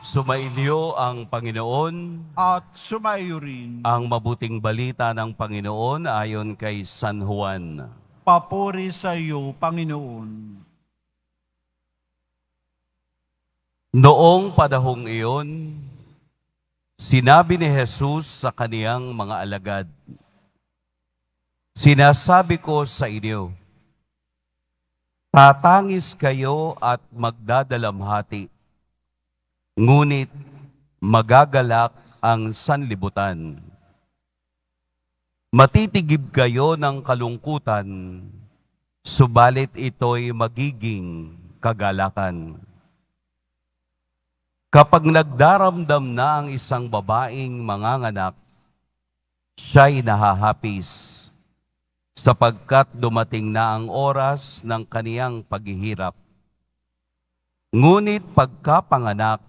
Sumainyo ang Panginoon, at sumaiyo rin. ang mabuting balita ng Panginoon ayon kay San Juan. Papuri sa iyo, Panginoon. Noong panahong iyon, sinabi ni Jesus sa kaniyang mga alagad, "Sinasabi ko sa inyo, tatangis kayo at magdadalamhati, ngunit magagalak ang sanlibutan. Matitigib kayo ng kalungkutan, subalit ito'y magiging kagalakan. Kapag nagdaramdam na ang isang babaeng manganganak, siya'y nahahapis, sapagkat dumating na ang oras ng kaniyang paghihirap. Ngunit pagkapanganak,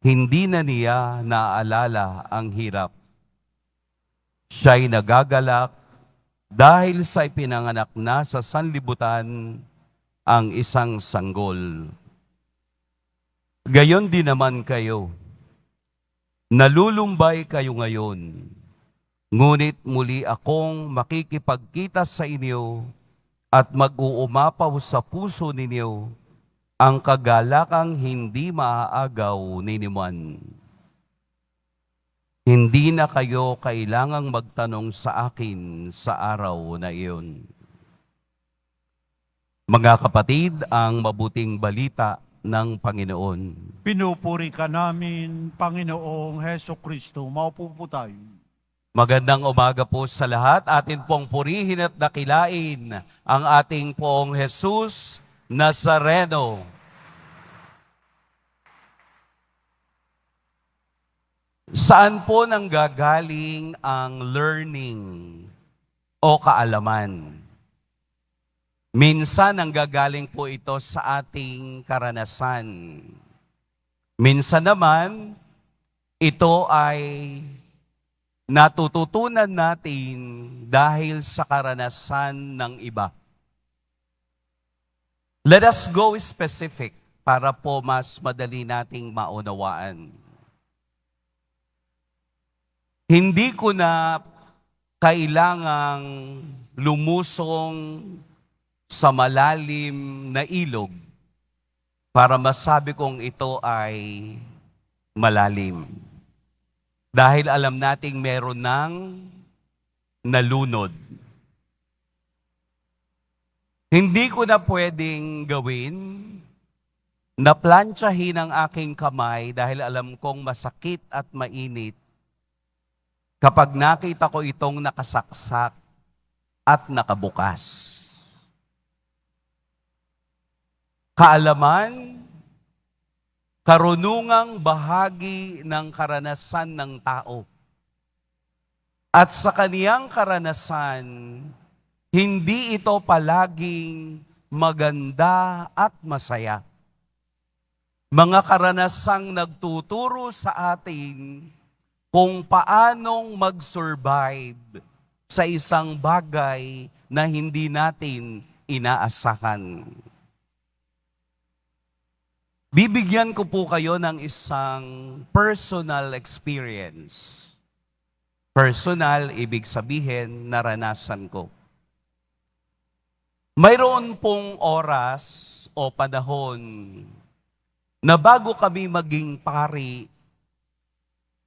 hindi na niya naaalala ang hirap. Siya'y nagagalak dahil sa ipinanganak na sa sanlibutan ang isang sanggol. Gayon din naman kayo. Nalulumbay kayo ngayon, ngunit muli akong makikipagkita sa inyo at mag-uumapaw sa puso ninyo ang kagalakang hindi maaagaw ninyo. Hindi na kayo kailangang magtanong sa akin sa araw na iyon." Mga kapatid, ang mabuting balita ng Panginoon. Pinupuri ka namin, Panginoong Heso Kristo. Maupo po tayo. Magandang umaga po sa lahat. Atin pong purihin at dakilain ang ating poong Jesus Nazareno. Saan po nanggagaling ang learning o kaalaman? Minsan nanggagaling po ito sa ating karanasan. Minsan naman, ito ay natututunan natin dahil sa karanasan ng iba. Let us go specific para po mas madali nating maunawaan. Hindi ko na kailangang lumusong sa malalim na ilog para masabi kong ito ay malalim. Dahil alam nating meron ng nalunod. Hindi ko na pwedeng gawin na plantsahin ang aking kamay dahil alam kong masakit at mainit kapag nakita ko itong nakasaksak at nakabukas. Kaalaman, karunungang bahagi ng karanasan ng tao. At sa kaniyang karanasan, hindi ito palaging maganda at masaya. Mga karanasang nagtuturo sa atin kung paanong mag-survive sa isang bagay na hindi natin inaasahan. Bibigyan ko po kayo ng isang personal experience. Personal, ibig sabihin, naranasan ko. Mayroon pong oras o panahon na bago kami maging pari,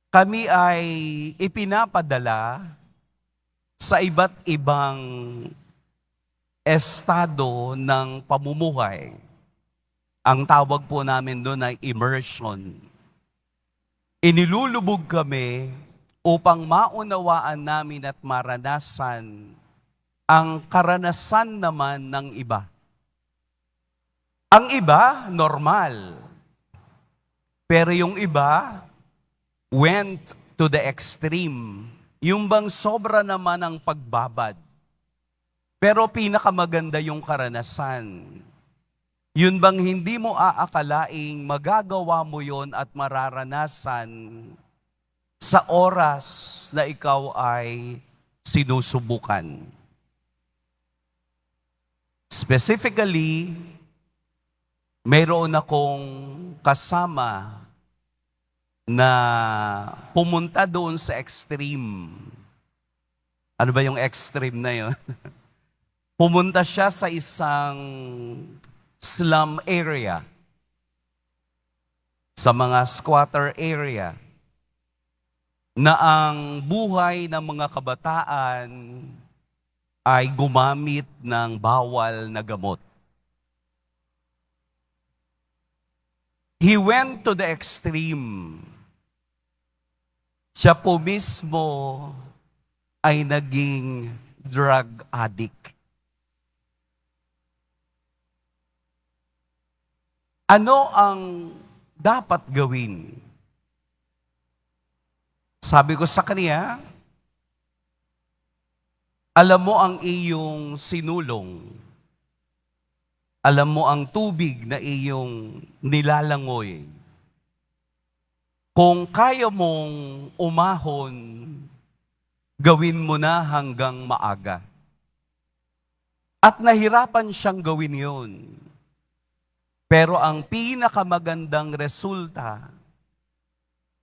kami ay ipinapadala sa iba't ibang estado ng pamumuhay. Ang tawag po namin doon ay immersion. Inilulubog kami upang maunawaan namin at maranasan ang karanasan naman ng iba. Ang iba, normal. Pero yung iba, went to the extreme. Yung bang sobra naman ang pagbabad. Pero pinakamaganda yung karanasan. Yun bang hindi mo aakalaing magagawa mo yon at mararanasan sa oras na ikaw ay sinusubukan. Specifically, mayroon akong kasama na pumunta doon sa extreme. Ano ba yung extreme na yun? Pumunta siya sa isang slum area, sa mga squatter area, na ang buhay ng mga kabataan ay gumamit ng bawal na gamot. He went to the extreme. Siya po mismo ay naging drug addict. Ano ang dapat gawin? Sabi ko sa kanya, alam mo ang iyong sinulong. Alam mo ang tubig na iyong nilalangoy. Kung kaya mong umahon, gawin mo na hanggang maaga. At nahirapan siyang gawin yun. Pero ang pinakamagandang resulta,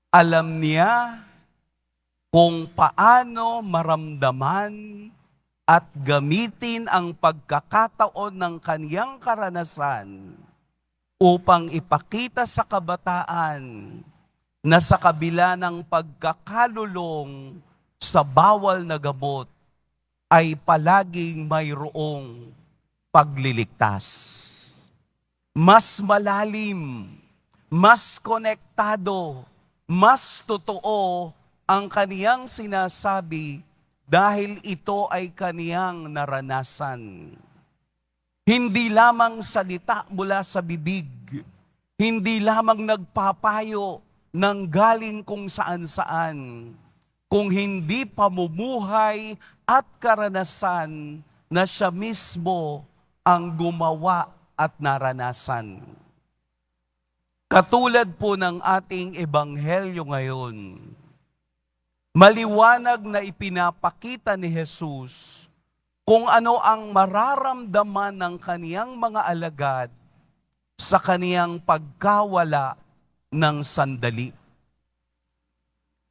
alam niya kung paano maramdaman at gamitin ang pagkakataon ng kaniyang karanasan upang ipakita sa kabataan na sa kabila ng pagkakalulong sa bawal na gamot ay palaging mayroong pagliligtas. Mas malalim, mas konektado, mas totoo ang kaniyang sinasabi dahil ito ay kaniyang naranasan. Hindi lamang salita mula sa bibig, hindi lamang nagpapayo ng galing kung saan-saan, kung hindi pamumuhay at karanasan na siya mismo ang gumawa at naranasan. Katulad po ng ating ebanghelyo ngayon, maliwanag na ipinapakita ni Jesus kung ano ang mararamdaman ng kaniyang mga alagad sa kaniyang pagkawala ng sandali.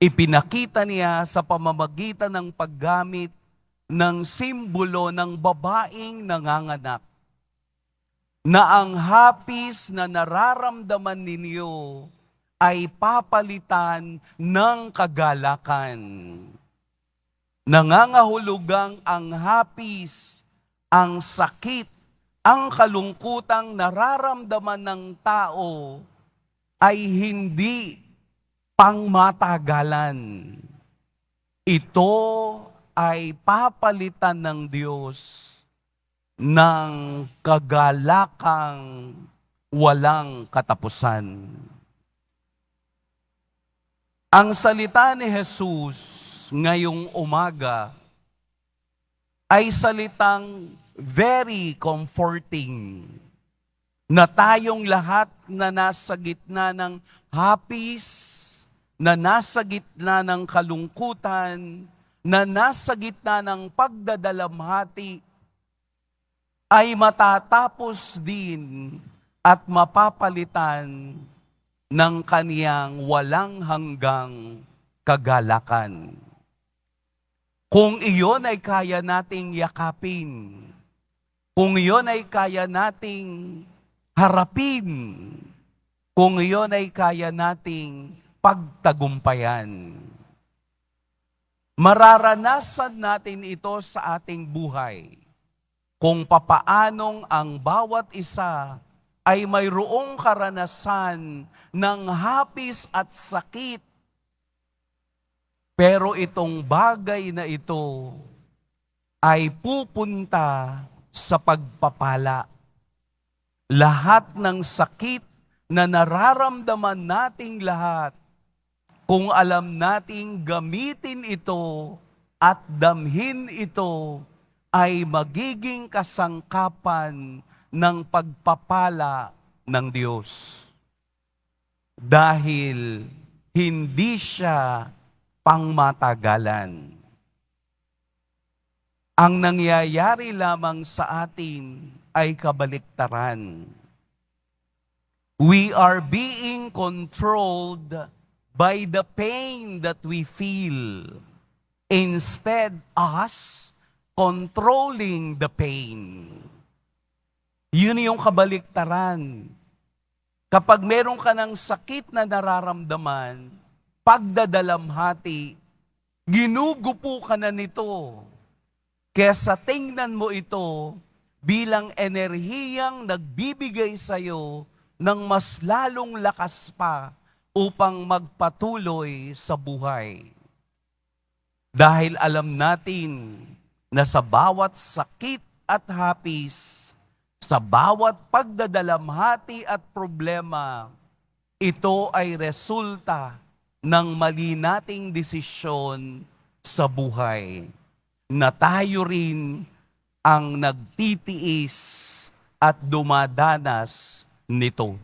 Ipinakita niya sa pamamagitan ng paggamit ng simbolo ng babaeng nanganganak na ang hapis na nararamdaman ninyo ay papalitan ng kagalakan. Nangangahulugang ang hapis, ang sakit, ang kalungkutang nararamdaman ng tao ay hindi pangmatagalan. Ito ay papalitan ng Diyos ng kagalakang walang katapusan. Ang salita ni Jesus ngayong umaga ay salitang very comforting na tayong lahat na nasa gitna ng hapis, na nasa gitna ng kalungkutan, na nasa gitna ng pagdadalamhati, ay matatapos din at mapapalitan ng kaniyang walang hanggang kagalakan. Kung iyon ay kaya nating yakapin, kung iyon ay kaya nating harapin, kung iyon ay kaya nating pagtagumpayan, mararanasan natin ito sa ating buhay kung papaanong ang bawat isa ay mayroong karanasan ng hapis at sakit. Pero itong bagay na ito ay pupunta sa pagpapala. Lahat ng sakit na nararamdaman nating lahat, kung alam nating gamitin ito at damhin ito, ay magiging kasangkapan ng pagpapala ng Diyos. Dahil hindi siya pangmatagalan. Ang nangyayari lamang sa atin ay kabaliktaran. We are being controlled by the pain that we feel. Instead, us controlling the pain. Yun yung kabaliktaran. Kapag meron ka ng sakit na nararamdaman, pagdadalamhati, ginugupo ka na nito. Kesa tingnan mo ito bilang enerhiyang nagbibigay sa'yo ng mas lalong lakas pa upang magpatuloy sa buhay. Dahil alam natin na sa bawat sakit at hapis, sa bawat pagdadalamhati at problema, ito ay resulta ng mali nating desisyon sa buhay, na tayo rin ang nagtitiis at dumadanas nito.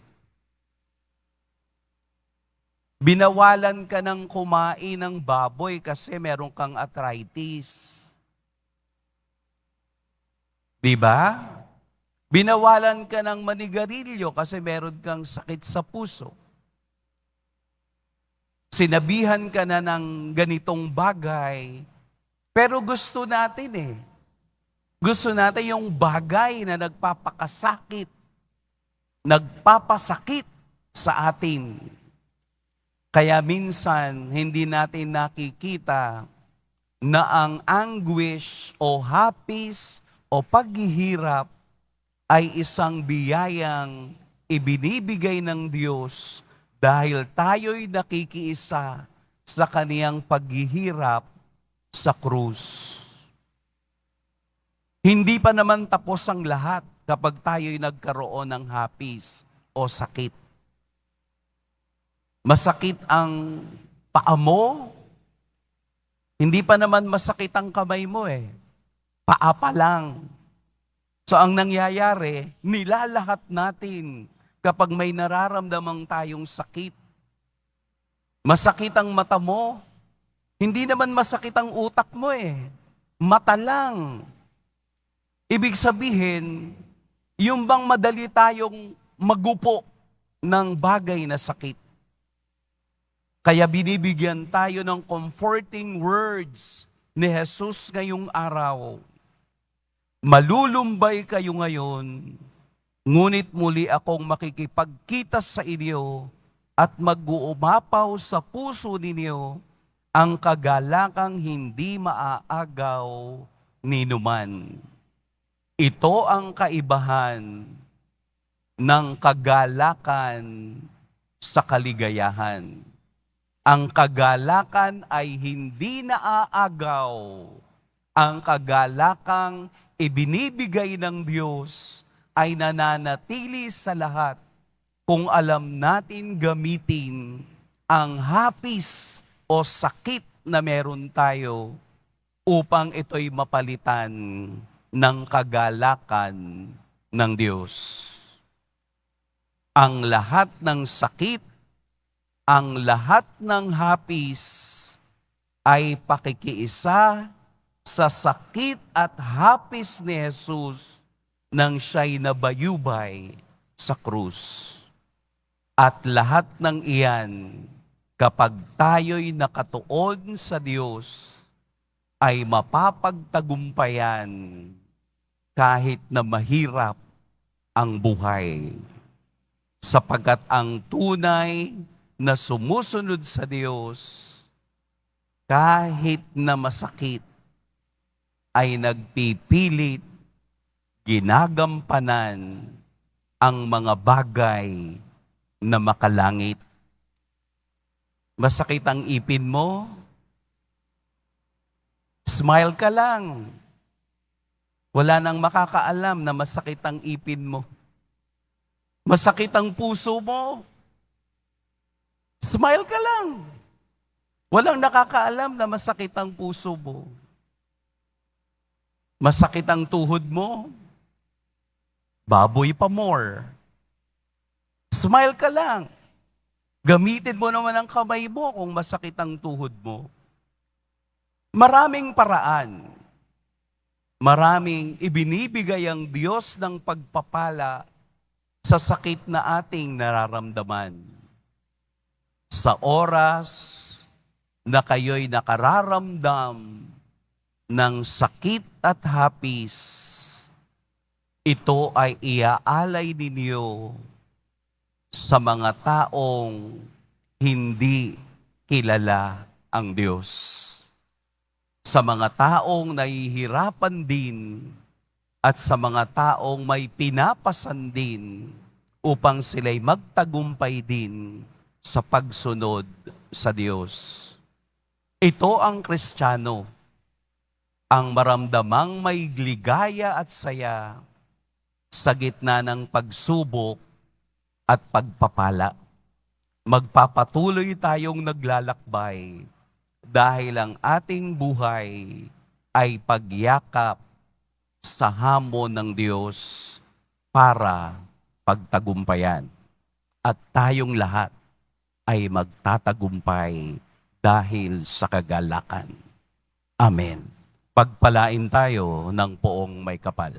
Binawalan ka ng kumain ng baboy kasi meron kang arthritis. Diba? Binawalan ka ng manigarilyo kasi meron kang sakit sa puso. Sinabihan ka na ng ganitong bagay, pero gusto natin Gusto natin yung bagay na nagpapasakit sa atin. Kaya minsan, hindi natin nakikita na ang anguish o hapis o paghihirap ay isang biyayang ibinibigay ng Diyos dahil tayo'y nakikiisa sa kaniyang paghihirap sa krus. Hindi pa naman tapos ang lahat kapag tayo'y nagkaroon ng hapis o sakit. Masakit ang paa mo, hindi pa naman masakit ang kamay mo Paa pa lang. So ang nangyayari, nilalahat natin kapag may nararamdamang tayong sakit. Masakit ang mata mo, hindi naman masakit ang utak mo Mata lang. Ibig sabihin, yung bang madali tayong magupo ng bagay na sakit. Kaya binibigyan tayo ng comforting words ni Jesus ngayong araw. Malulumbay kayo ngayon, ngunit muli akong makikipagkita sa inyo at mag-uumapaw sa puso ninyo ang kagalakang hindi maaagaw ni numan. Ito ang kaibahan ng kagalakan sa kaligayahan. Ang kagalakan ay hindi naaagaw. Ang kagalakang ibinibigay ng Diyos ay nananatili sa lahat kung alam natin gamitin ang hapis o sakit na meron tayo upang ito'y mapalitan ng kagalakan ng Diyos. Ang lahat ng sakit, ang lahat ng hapis ay pakikiisa sa sakit at hapis ni Jesus nang siya'y nabayubay sa krus. At lahat ng iyan, kapag tayo'y nakatuon sa Diyos, ay mapapagtagumpayan kahit na mahirap ang buhay. Sapagkat ang tunay na sumusunod sa Diyos, kahit na masakit, ay nagpipilit, ginagampanan ang mga bagay na makalangit. Masakit ang ipin mo, smile ka lang. Wala nang makakaalam na masakit ang ipin mo. Masakit ang puso mo, smile ka lang. Walang nakakaalam na masakit ang puso mo. Masakit ang tuhod mo, baboy pa more. Smile ka lang. Gamitin mo naman ang kamay mo kung masakit ang tuhod mo. Maraming paraan. Maraming ibinibigay ang Diyos ng pagpapala sa sakit na ating nararamdaman. sa oras na kayo'y nakararamdam ng sakit at hapis, ito ay iaalay ninyo sa mga taong hindi kilala ang Diyos. Sa mga taong nahihirapan din at sa mga taong may pinapasan din upang sila'y magtagumpay din sa pagsunod sa Diyos. Ito ang Kristiyano, ang maramdamang may ligaya at saya sa gitna ng pagsubok at pagpapala. Magpapatuloy tayong naglalakbay dahil ang ating buhay ay pagyakap sa hamon ng Diyos para pagtagumpayan. At tayong lahat ay magtatagumpay dahil sa kagalakan. Amen. Pagpalain tayo ng poong may kapal.